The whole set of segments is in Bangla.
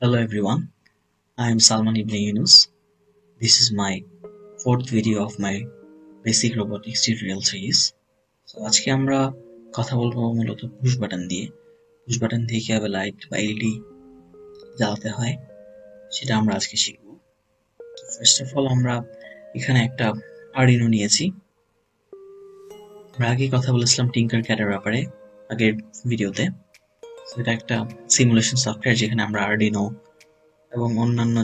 Hello everyone, I am Salman Ibne Eunus. This is my fourth video of my basic robotics tutorial series. So আজকে আমরা কথা বলবো মূলত পুশ বাটন দিয়ে কিভাবে লাইট বা এলইডি জ্বালাতে হয় সেটা আমরা আজকে শিখব। ফার্স্ট অফ অল আমরা এখানে একটা আরডিনো নিয়েছি। আমরা আগে কথা বলেছিলাম টিঙ্কারক্যাডের ব্যাপারে আগের ভিডিওতে। এটা একটা সিমুলেশন সফটওয়্যার যেখানে আমরা আরডিনো এবং অন্যান্য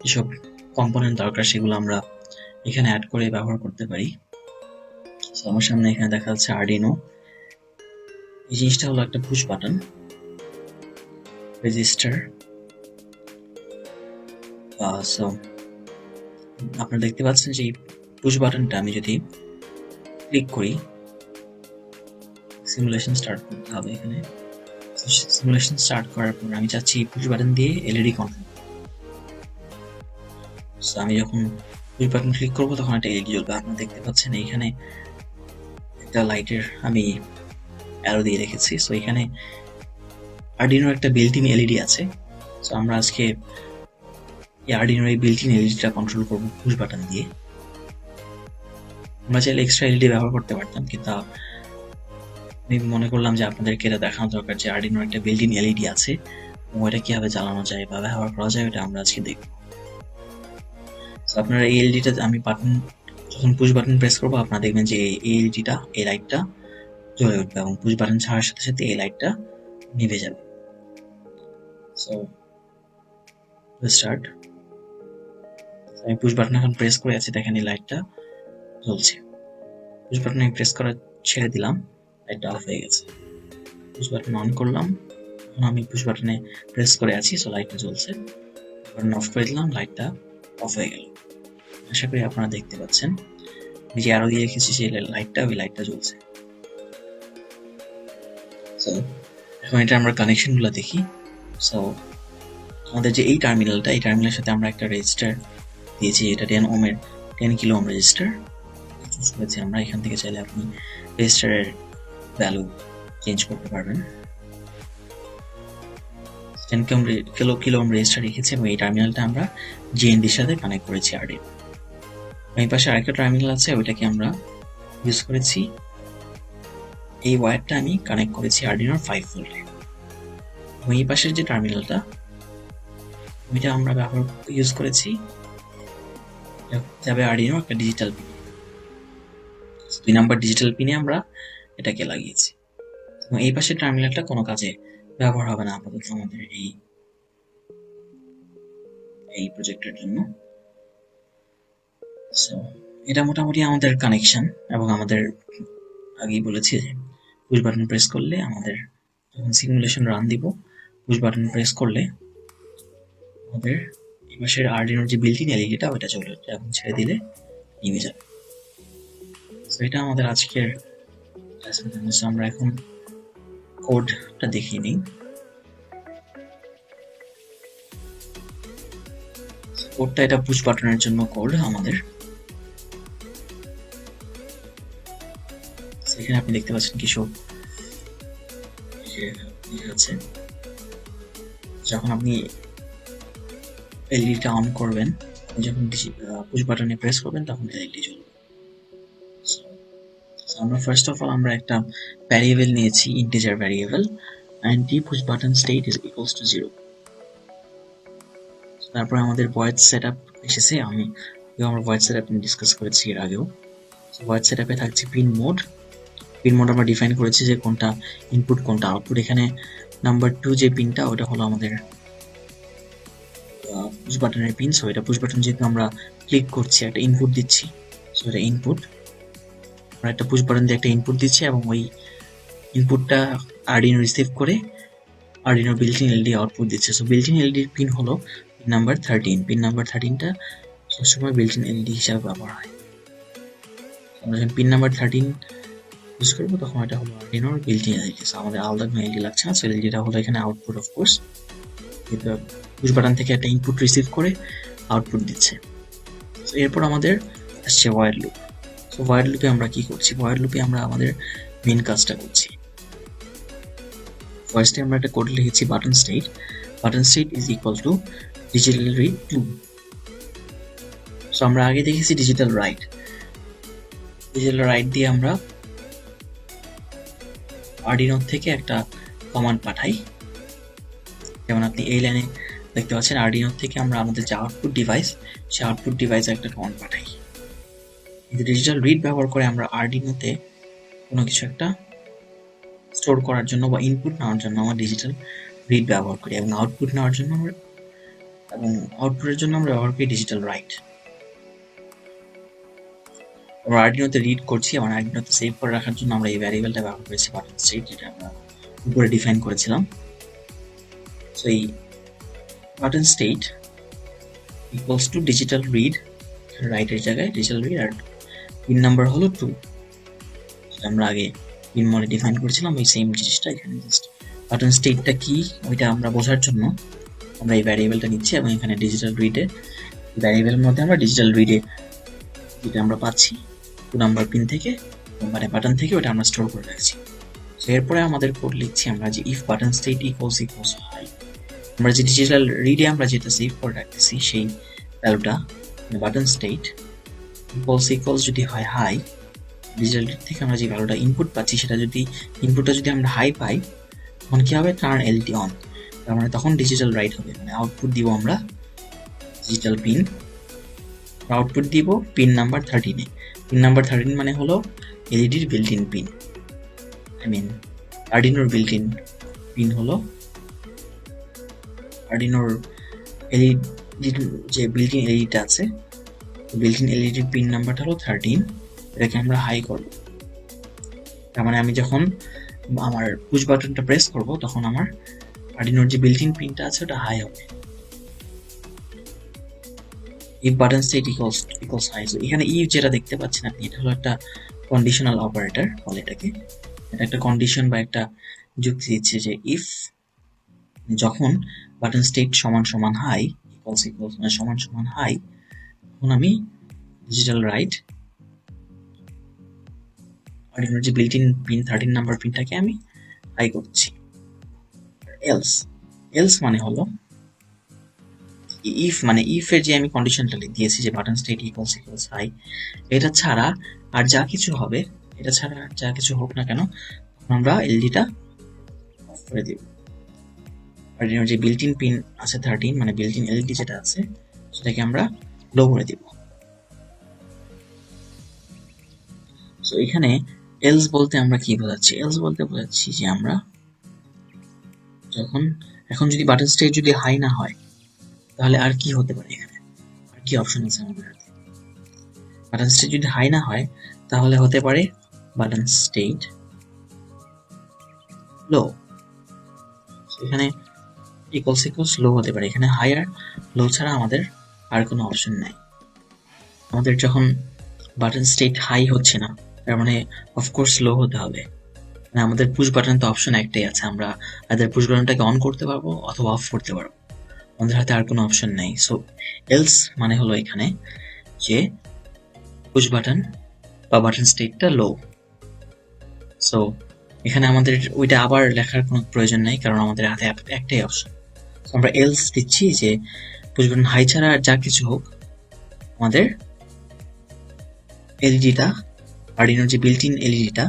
যেসব কম্পোনেন্ট দরকার সেগুলো আমরা এখানে অ্যাড করে ব্যবহার করতে পারি। সো আমার সামনে এখানে দেখা যাচ্ছে আরডিনো। এই জিনিসটা হলো একটা পুশ বাটন রেজিস্টার। সো আপনারা দেখতে পাচ্ছেন যে এই পুশ বাটনটা আমি যদি ক্লিক করি, সিমুলেশন স্টার্ট করতে হবে এখানে। সিমুলেশন স্টার্ট করার পর আমি চাচ্ছি পুশ বাটন দিয়ে এলইডি কন্ট্রোল। সো আমি যখন পুশ বাটন ক্লিক করবো তখন একটা এলইডি জ্বলবে। আপনারা দেখতে পাচ্ছেন এইখানে একটা লাইটের আমি অ্যারো দিয়ে রেখেছি। সো এখানে আরডিনোর একটা বিল্ট ইন এলইডি আছে। সো আমরা আজকে এই আরডিনোর এই বিল্ট ইন এলইডিটা কন্ট্রোল করবো পুশ বাটন দিয়ে। আমরা চাইলে এক্সট্রা এলইডি ব্যবহার করতে পারতাম, কিন্তু আমি মনে করলাম যে আপনাদেরকে এটা দেখানো দরকার যে আরডিনোর একটা বিল্ট ইন এলইডি আছে এবং ওইটা কিভাবে চালানো যায় বা ব্যবহার করা যায় ওটা আমরা আজকে দেখব। সো আপনারা এই এলইডিটা আমি যখন পুশ বাটন প্রেস করবো আপনারা দেখবেন যে এই এলইডিটা এই লাইটটা জ্বলে উঠবে এবং পুশ বাটন ছাড়ার সাথে সাথে এই লাইটটা নিভে যাবে। So start. আমি পুশ বাটন এখন প্রেস করে আছি, দেখেন এই লাইটটা জ্বলছে। পুশ বাটন আমি প্রেস করা ছেড়ে দিলাম, লাইটটা অফ হয়ে গেছে। পুশ বাটন অন করলাম, এখন আমি পুশ বাটনে প্রেস করে আছি, সো লাইটটা জ্বলছে। বাটন অফ করে দিলাম, লাইটটা অফ হয়ে গেল। আশা করি আপনারা দেখতে পাচ্ছেন আমি যে আরো দিয়ে রেখেছি সেই লাইটটা, ওই লাইটটা জ্বলছে। সো এখন এটা আমরা কানেকশন গুলো দেখি। সো আমাদের যে এই টার্মিনালটা, এই টার্মিনালের সাথে আমরা একটা রেজিস্টার দিয়েছি, এটা 10 কিলো ওম রেজিস্টার চুজ করেছি আমরা। এখান থেকে চাইলে আপনি রেজিস্টারের ভ্যালু চেঞ্জ করতে পারবেন। 10 কিলো ওম রেজিস্টার রেখেছি এবং এই টার্মিনালটা আমরা জিএনডির সাথে কানেক্ট করেছি আরডিনো। এই পাশে আরেকটা টার্মিনাল আছে, ওইটাকে আমরা ইউজ করেছি। এই ওয়্যারটা আমি কানেক্ট করেছি আরডিনোর 5 ভোল্টে। এবং এই পাশের যে টার্মিনালটা ওইটা আমরা ইউজ করেছি যাবে আরডিনো একটা ডিজিটাল পিন। 2 নাম্বার ডিজিটাল পিনে আমরা এটাকে লাগিয়েছি এবং এই পাশের টার্মিনালটা কোনো কাজে ব্যবহার হবে না আপাতত আমাদের এই প্রজেক্টের জন্য। সো এটা মোটামুটি আমাদের কানেকশন। এবং আমাদের আগেই বলেছি যে পুশ বাটন প্রেস করলে আমাদের যখন সিমুলেশন রান দিব, পুশ বাটন প্রেস করলে আমাদের এই পাশের আরডিনোর যে বিল্ট ইন এলইডিটা ওইটা চলে যাবে এবং ছেড়ে দিলে নিভে যাবে। সো এটা আমাদের আজকের ক্লাস। আমরা এখন কোডটা দেখিয়ে নিই। কোডটা এটা পুশ বাটনের জন্য কোড আমাদের। এখানে আপনি দেখতে পাচ্ছেন কিছু আছে। যখন আপনি এলইডিটা অন করবেন, যখন পুশ বাটনে প্রেস করবেন তখন এলইডি জ্বলবে। আমরা ফার্স্ট অফ অল আমরা একটা ভ্যারিয়েবল নিয়েছি, integer variable, and the push button state is equals to 0. তারপর আমাদের ভয়েড সেটআপ এসেছে। আমরা ভয়েড সেটআপ নিয়ে ডিসকাস করেছি এর আগেও। ভয়েড সেটআপে থাকছে পিন মোড আমরা ডিফাইন করেছি যে কোনটা ইনপুট কোনটা আউটপুট। এখানে নাম্বার 2 যে পিনটা ওটা হলো আমাদের পুশ বাটনের পিন। সো এটা পুশ বাটন যেহেতু আমরা ক্লিক করছি একটা ইনপুট দিচ্ছি, সো এটা ইনপুট। আমরা একটা পুশ বাটন দিয়ে একটা ইনপুট দিচ্ছি এবং ওই ইনপুটটা আরডিনো রিসিভ করে Arduino built in LED output দিচ্ছে। সো বিল্ট ইন এলইডির পিন হলো পিন নাম্বার 13। পিন নাম্বার 13টা সবসময় বিল্ট ইন এলইডি হিসাবে ব্যবহার হয়। আমরা যখন পিন নাম্বার 13 ইউজ করবো তখন এটা হলো আরডিনোর বিল্ট ইন এলইডি। সো আমাদের আলাদা কোনো এলইডি লাগছে না। সো এলইডিটা হলো এখানে আউটপুট। অফকোর্স কিন্তু পুশ বাটন থেকে একটা ইনপুট রিসিভ করে আউটপুট দিচ্ছে। এরপর আমাদের আসছে ওয়্যার লুপ। সো ওয়্যার লুপে আমরা কি করছি? ওয়্যার লুপে আমরা আমাদের মেন কাজটা করছি। ফার্স্টে আমরা একটা কোড লিখেছি button button state is equal to digital read 2। So আমরা আগে দেখেছি ডিজিটাল রাইট দিয়ে আমরা আরডিনো থেকে একটা কমান্ড পাঠাই। যেমন আপনি এই লাইনে দেখতে পাচ্ছেন, আরডিনো থেকে আমরা আমাদের যে আউটপুট ডিভাইস, সেই আউটপুট ডিভাইসে একটা কমান্ড পাঠাই। কিন্তু ডিজিটাল রিড ব্যবহার করে আমরা আরডিনোতে কোনো কিছু একটা স্টোর করার জন্য বা ইনপুট নেওয়ার জন্য আমরা ডিজিটাল রিড ব্যবহার করি, এবং আউটপুট নেওয়ার জন্য আউটপুটের জন্য আমরা ব্যবহার করি ডিজিটাল রাইট। আমরা আরডিনোতে রিড করছি এবং আরডিনোতে সেভ করে রাখার জন্য আমরা এই ভ্যারিয়েবলটা ব্যবহার করেছি বাটন স্টেট, যেটা আমরা উপরে ডিফাইন করেছিলাম। সো এই button state equals to digital read, রাইটের জায়গায় ডিজিটাল রিড, আর পিন নাম্বার হলো 2। আমরা আগে পিন মডে ডিফাইন করেছিলাম ওই সেম জিনিসটা এখানে। জাস্ট বাটন স্টেটটা কি ওইটা আমরা বোঝার জন্য আমরা এই ভ্যারিয়েবলটা নিচ্ছি, এবং এখানে ডিজিটাল রিডে ভ্যারিয়েবলের মধ্যে আমরা ডিজিটাল রিডে যেটা আমরা পাচ্ছি 2 নাম্বার পিন থেকে, মানে বাটন থেকে, ওটা আমরা স্টোর করে রাখছি। তো এরপরে আমাদের কোড লিখছি আমরা যে if button state equals high, আমরা যে ডিজিটাল রিডে আমরা যেটা সেভ করে রাখতেছি সেই ভ্যালুটা, বাটন স্টেট ইকুয়ালস যদি হয় হাই, ডিজিটাল রিড থেকে আমরা যে ভ্যালুটা ইনপুট পাচ্ছি সেটা যদি ইনপুটটা যদি আমরা হাই পাই, তখন কি হবে, টার্ন এলটি অন, তার মানে তখন ডিজিটাল রাইট হবে, মানে আউটপুট দিব আমরা ডিজিটাল পিন, আউটপুট দিব পিন নাম্বার 13-এ। পিন নাম্বার 13 মানে হলো এলইডির বিল্ট ইন পিন, আরডিনোর বিল্ট ইন পিন হলো, আরডিনোর এলইডির যে বিল্ট ইন এলইডিটা আছে, বিল্ট ইন এলইডির পিন নাম্বারটা হলো 13, এটাকে আমরা হাই করব। তার মানে আমি যখন আমার পুশ বাটনটা প্রেস করব তখন আমার আরডিনোর যে বিল্ট ইন পিনটা আছে ওটা হাই হবে। if button state equals high, so এখানে if যেটা দেখতে পাচ্ছেন আপনি, এটা হলো একটা কন্ডিশনাল অপারেটর বলে এটাকে। এটা একটা কন্ডিশন বা একটা যুক্তি দিচ্ছে যে if যখন বাটন স্টেট সমান সমান হাই, ইকুয়ালস মানে সমান সমান হাই, তখন আমি ডিজিটাল রাইট আরডিনোর যে বিল্ট ইন পিন 13 নাম্বার পিনটাকে আমি হাই করছি। এলস মানে হলো ইফ, মানে ইফ এর যে আমি কন্ডিশনটা দিয়েছি যে বাটন স্টেট ইকুয়ালস হাই, এটা ছাড়া আর যা কিছু হবে, এটা ছাড়া আর যা কিছু হোক না কেন, আমরা এলইডিটা অফ করে দিব। আর যে বিল্ট ইন পিন আছে 13, মানে বিল্ট ইন এলইডি যেটা আছে সেটাকে আমরা লো করে দিব। সো এখানে এলস বলতে আমরা কি বোঝাচ্ছি? এলস বলতে বোঝাচ্ছি যে আমরা এখন যদি বাটন স্টেট যদি হাই না হয়, তাহলে আর কি হতে পারে, এখানে আর কি অপশন আছে আমাদের হাতে? বাটন স্টেট যদি হাই না হয় তাহলে হতে পারে বাটন স্টেট লো, এখানে ইকুয়ালস লো হতে পারে। এখানে হাই আর লো ছাড়া আমাদের আর কোনো অপশন নাই। আমাদের যখন বাটন স্টেট হাই হচ্ছে না, তার মানে অফকোর্স লো হতে হবে। মানে আমাদের পুশ বাটন তো অপশন একটাই আছে, আমরা আমাদের পুশ বাটনটাকে অন করতে পারবো অথবা অফ করতে পারবো, আমাদের হাতে আর কোনো অপশন নেই। সো এলস মানে হলো এখানে যে পুশ বাটন বা বাটন স্টেটটা লো। সো এখানে আমাদের ওইটা আবার লেখার কোনো প্রয়োজন নেই, কারণ আমাদের হাতে একটাই অপশন। আমরা এলস দিচ্ছি যে পুশ বাটন হাই ছাড়া আর যা কিছু হোক, আমাদের এলইডিটা, আরডিনোর যে বিল্ট ইন এলইডিটা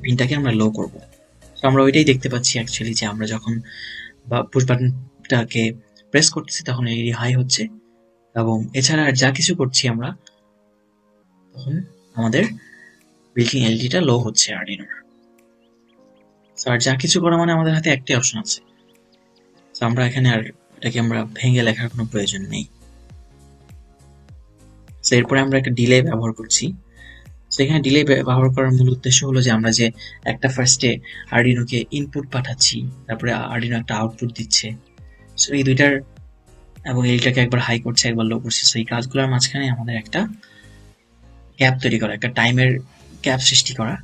পিনটাকে আমরা লো করব। তো আমরা ওইটাই দেখতে পাচ্ছি অ্যাকচুয়ালি, যে আমরা যখন পুশ বাটনটাকে প্রেস করতেছি তখন এলইডি হাই হচ্ছে, এবং এছাড়া আর যা কিছু করছি আমরা তখন আমাদের বিল্ট ইন এলইডিটা লো হচ্ছে আরডিনোর। সো আর যা কিছু করা মানে আমাদের হাতে একটাই অপশন আছে। সো আমরা এখানে আর এটাকে আমরা ভেঙে লেখার কোনো প্রয়োজন নেই। সো এরপরে আমরা একটা ডিলে ব্যবহার করছি। সো এখানে ডিলে ব্যবহার করার মূল উদ্দেশ্য হলো যে আমরা যে একটা ফার্স্টে আরডিনোকে ইনপুট পাঠাচ্ছি, তারপরে আরডিনো একটা আউটপুট দিচ্ছে, সো এই দুইটার, এবং এইটাকে একবার হাই করছে একবার লো করছে। সো এই কাজগুলোর মাঝখানে আমাদের একটা গ্যাপ তৈরি করা, একটা টাইমের গ্যাপ সৃষ্টি করা,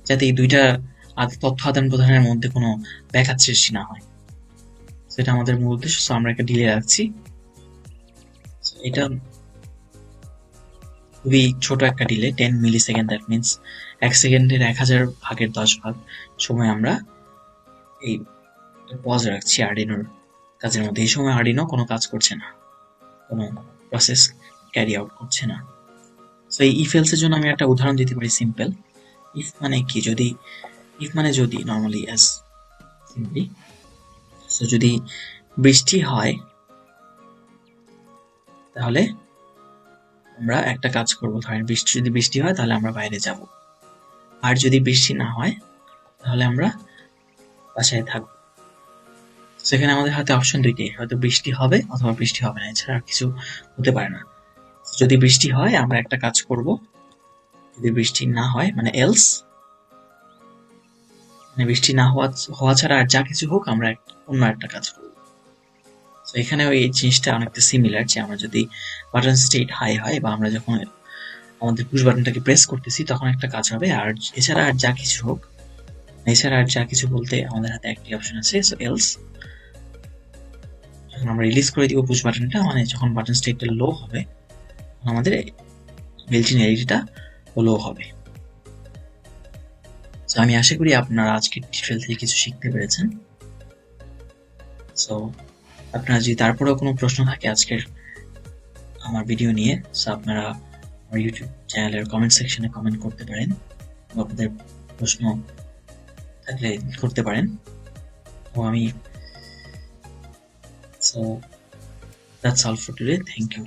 যাতে এই দুইটা তথ্য আদান প্রদানের মধ্যে কোনো ব্যাঘাত সৃষ্টি না হয়, সেটা আমাদের মূল উদ্দেশ্য। সো আমরা একটা ডিলে রাখছি। এটা খুবই ছোট একটা delay, 10 milli second, that means 1 সেকেন্ডের 1000 ভাগের 10 ভাগ সময় আমরা এই পজ রাখছি আর্ডিনোর কাজের মধ্যে। এই সময় আর্ডিনো কোনো কাজ করছে না, কোনো প্রসেস ক্যারি আউট করছে না। সো এই ইফ এলস এর জন্য আমি একটা উদাহরণ দিতে পারি সিম্পল। ইফ মানে কি, যদি ইফ মানে যদি নর্মালি অ্যাজ সিম্পলি, সো যদি বৃষ্টি হয় তাহলে আমরা একটা কাজ করব, ধরেন যদি বৃষ্টি হয় তাহলে আমরা বাইরে যাব, আর যদি বৃষ্টি না হয় তাহলে আমরা বাসায় থাকবো। সেখানে আমাদের হাতে অপশন দুইটাই, হয়তো বৃষ্টি হবে অথবা বৃষ্টি হবে না, এছাড়া আর কিছু হতে পারে না। যদি বৃষ্টি হয় আমরা একটা কাজ করব, যদি বৃষ্টি না হয় মানে এলস, মানে বৃষ্টি না হওয়া ছাড়া আর যা কিছু হোক আমরা অন্য একটা কাজ করব। তো এখানে ওই জিনিসটা অনেকটা সিমিলার, যে আমরা যদি বাটন স্টেট হাই হয় বা আমরা যখন আমাদের পুশ বাটনটাকে প্রেস করতেছি তখন একটা কাজ হবে, আর এছাড়া আর যা কিছু হোক, এছাড়া আর যা কিছু বলতে আমাদের হাতে একটি অপশন আছে, সো এলস। যখন আমরা রিলিজ করে দিব পুশ বাটনটা, মানে যখন বাটন স্টেটটা লো হবে আমাদের বিল্ট-ইন এলইডিটা লো হবে। তো আমি আশা করি আপনারা আজকের টিউটোরিয়াল থেকে কিছু শিখতে পেরেছেন। সো আপনারা যদি তারপরেও কোনো প্রশ্ন থাকে আজকের আমার ভিডিও নিয়ে, সো আপনারা আমার ইউটিউব চ্যানেলের কমেন্ট সেকশনে কমেন্ট করতে পারেন, বা আপনাদের প্রশ্ন থাকলে করতে পারেন। ও আমি, so that's all for today, thank you.